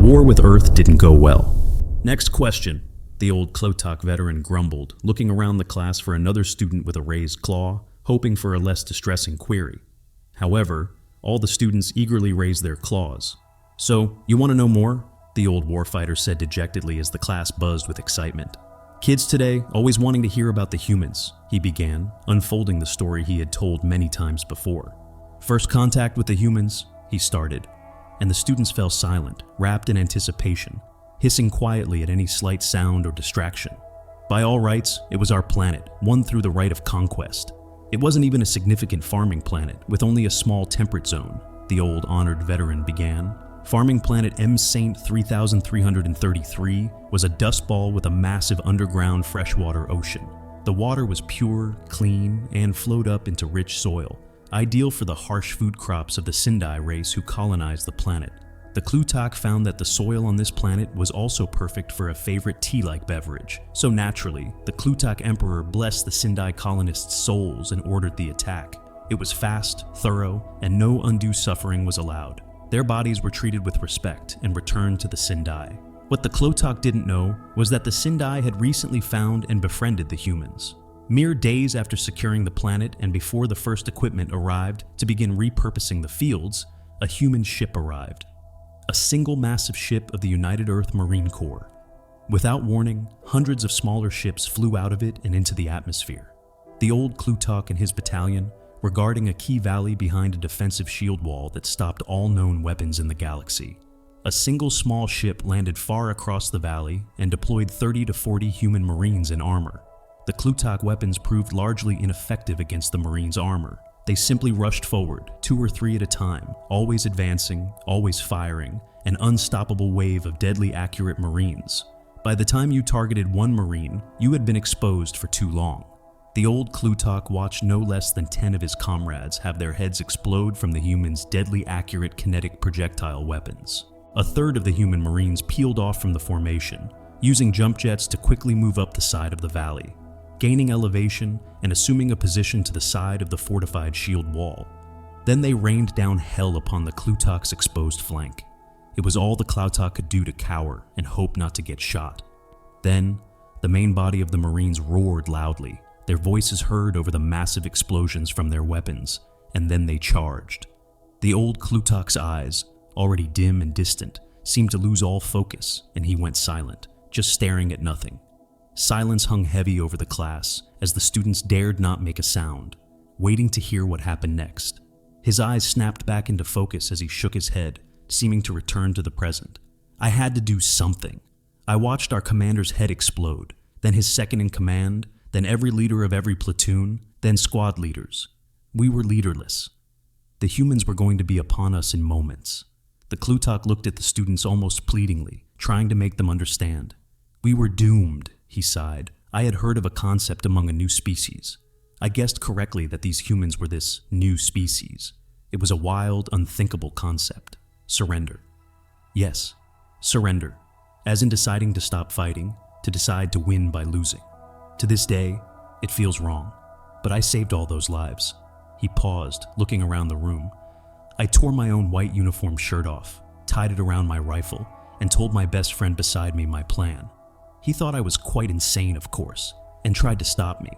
war with Earth didn't go well. Next question, the old Cloutak veteran grumbled, looking around the class for another student with a raised claw, hoping for a less distressing query. However, all the students eagerly raised their claws. So, you want to know more? The old warfighter said dejectedly as the class buzzed with excitement. Kids today, always wanting to hear about the humans, he began, unfolding the story he had told many times before. First contact with the humans, he started, and the students fell silent, wrapped in anticipation, hissing quietly at any slight sound or distraction. By all rights, it was our planet, won through the right of conquest. It wasn't even a significant farming planet, with only a small temperate zone, the old honored veteran began. Farming planet M. Saint 3333 was a dust ball with a massive underground freshwater ocean. The water was pure, clean, and flowed up into rich soil, ideal for the harsh food crops of the Sindai race who colonized the planet. The Cloutak found that the soil on this planet was also perfect for a favorite tea-like beverage, so naturally, the Cloutak emperor blessed the Sindai colonists' souls and ordered the attack. It was fast, thorough, and no undue suffering was allowed. Their bodies were treated with respect and returned to the Sindai. What the Cloutak didn't know was that the Sindai had recently found and befriended the humans. Mere days after securing the planet and before the first equipment arrived to begin repurposing the fields, a human ship arrived. A single massive ship of the United Earth Marine Corps. Without warning, hundreds of smaller ships flew out of it and into the atmosphere. The old Cloutak and his battalion were guarding a key valley behind a defensive shield wall that stopped all known weapons in the galaxy. A single small ship landed far across the valley and deployed 30 to 40 human Marines in armor. The Cloutak weapons proved largely ineffective against the Marines' armor. They simply rushed forward, 2 or 3 at a time, always advancing, always firing, an unstoppable wave of deadly accurate Marines. By the time you targeted one Marine, you had been exposed for too long. The old Cloutak watched no less than 10 of his comrades have their heads explode from the humans' deadly accurate kinetic projectile weapons. A third of the human Marines peeled off from the formation, using jump jets to quickly move up the side of the valley, gaining elevation and assuming a position to the side of the fortified shield wall. Then they rained down hell upon the Cloutak's exposed flank. It was all the Cloutak could do to cower and hope not to get shot. Then, the main body of the Marines roared loudly, their voices heard over the massive explosions from their weapons, and then they charged. The old Cloutak's eyes, already dim and distant, seemed to lose all focus, and he went silent, just staring at nothing. Silence hung heavy over the class as the students dared not make a sound, waiting to hear what happened next. His eyes snapped back into focus as he shook his head, seeming to return to the present. I had to do something. I watched our commander's head explode, then his second in command, then every leader of every platoon, then squad leaders. We were leaderless. The humans were going to be upon us in moments. The Cloutak looked at the students almost pleadingly, trying to make them understand. We were doomed, he sighed. I had heard of a concept among a new species. I guessed correctly that these humans were this new species. It was a wild, unthinkable concept. Surrender. Yes, surrender. As in deciding to stop fighting, to decide to win by losing. To this day, it feels wrong, but I saved all those lives. He paused, looking around the room. I tore my own white uniform shirt off, tied it around my rifle, and told my best friend beside me my plan. He thought I was quite insane, of course, and tried to stop me.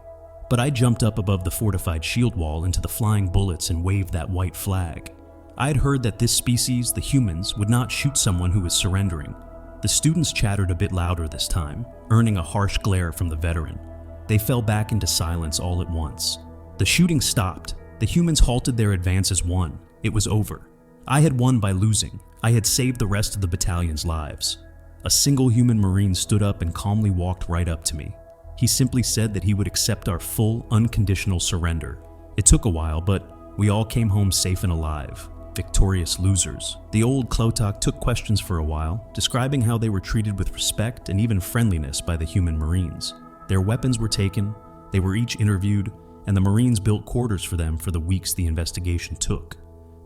But I jumped up above the fortified shield wall into the flying bullets and waved that white flag. I had heard that this species, the humans, would not shoot someone who was surrendering. The students chattered a bit louder this time, earning a harsh glare from the veteran. They fell back into silence all at once. The shooting stopped. The humans halted their advance as one. It was over. I had won by losing. I had saved the rest of the battalion's lives. A single human Marine stood up and calmly walked right up to me. He simply said that he would accept our full, unconditional surrender. It took a while, but we all came home safe and alive. Victorious losers. The old Cloutak took questions for a while, describing how they were treated with respect and even friendliness by the human Marines. Their weapons were taken, they were each interviewed, and the Marines built quarters for them for the weeks the investigation took.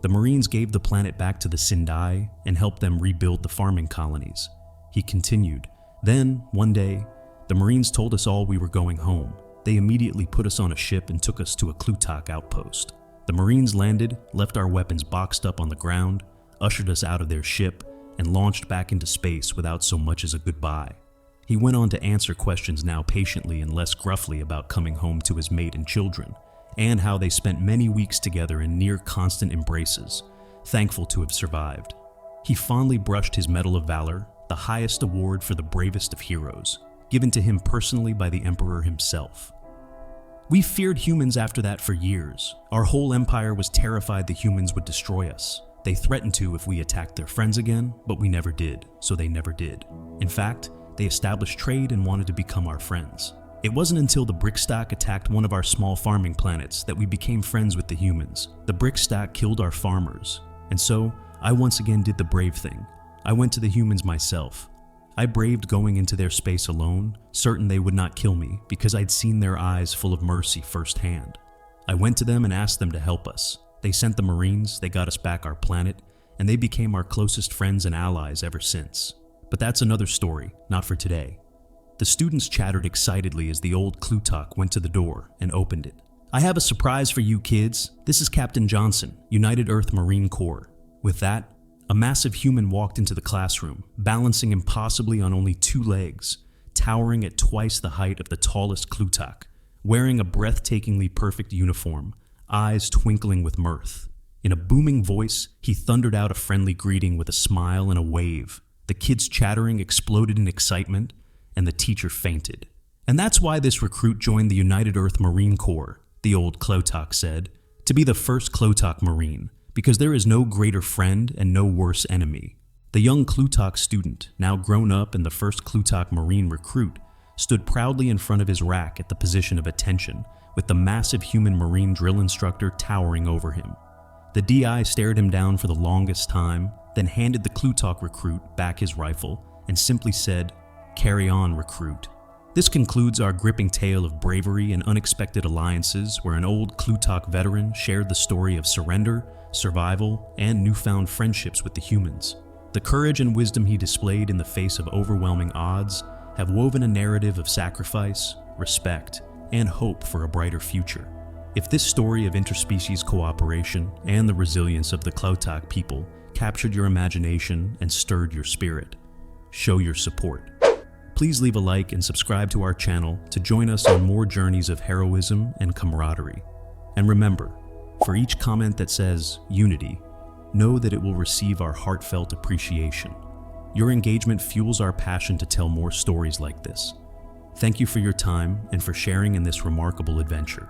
The Marines gave the planet back to the Sindai and helped them rebuild the farming colonies. He continued, then, one day, the Marines told us all we were going home. They immediately put us on a ship and took us to a Cloutak outpost. The Marines landed, left our weapons boxed up on the ground, ushered us out of their ship, and launched back into space without so much as a goodbye. He went on to answer questions now patiently and less gruffly about coming home to his mate and children, and how they spent many weeks together in near constant embraces, thankful to have survived. He fondly brushed his Medal of Valor, the highest award for the bravest of heroes, given to him personally by the Emperor himself. We feared humans after that for years. Our whole empire was terrified the humans would destroy us. They threatened to if we attacked their friends again, but we never did, so they never did. In fact, they established trade and wanted to become our friends. It wasn't until the brick stack attacked one of our small farming planets that we became friends with the humans. The brick stack killed our farmers, and so I once again did the brave thing. I went to the humans myself. I braved going into their space alone, certain they would not kill me because I'd seen their eyes full of mercy firsthand. I went to them and asked them to help us. They sent the Marines, they got us back our planet, and they became our closest friends and allies ever since. But that's another story, not for today. The students chattered excitedly as the old Cloutak went to the door and opened it. "I have a surprise for you kids. This is Captain Johnson, United Earth Marine Corps." With that, a massive human walked into the classroom, balancing impossibly on only 2 legs, towering at twice the height of the tallest Cloutak, wearing a breathtakingly perfect uniform, eyes twinkling with mirth. In a booming voice, he thundered out a friendly greeting with a smile and a wave. The kids chattering exploded in excitement, and the teacher fainted. "And that's why this recruit joined the United Earth Marine Corps," the old Cloutak said, "to be the first Cloutak Marine, because there is no greater friend and no worse enemy." The young Cloutak student, now grown up and the first Cloutak Marine recruit, stood proudly in front of his rack at the position of attention, with the massive human Marine drill instructor towering over him. The DI stared him down for the longest time, then handed the Cloutak recruit back his rifle and simply said, "Carry on, recruit." This concludes our gripping tale of bravery and unexpected alliances where an old Cloutak veteran shared the story of surrender, survival, and newfound friendships with the humans. The courage and wisdom he displayed in the face of overwhelming odds have woven a narrative of sacrifice, respect, and hope for a brighter future. If this story of interspecies cooperation and the resilience of the Cloutak people captured your imagination and stirred your spirit, show your support. Please leave a like and subscribe to our channel to join us on more journeys of heroism and camaraderie. And remember, for each comment that says unity, know that it will receive our heartfelt appreciation. Your engagement fuels our passion to tell more stories like this. Thank you for your time and for sharing in this remarkable adventure.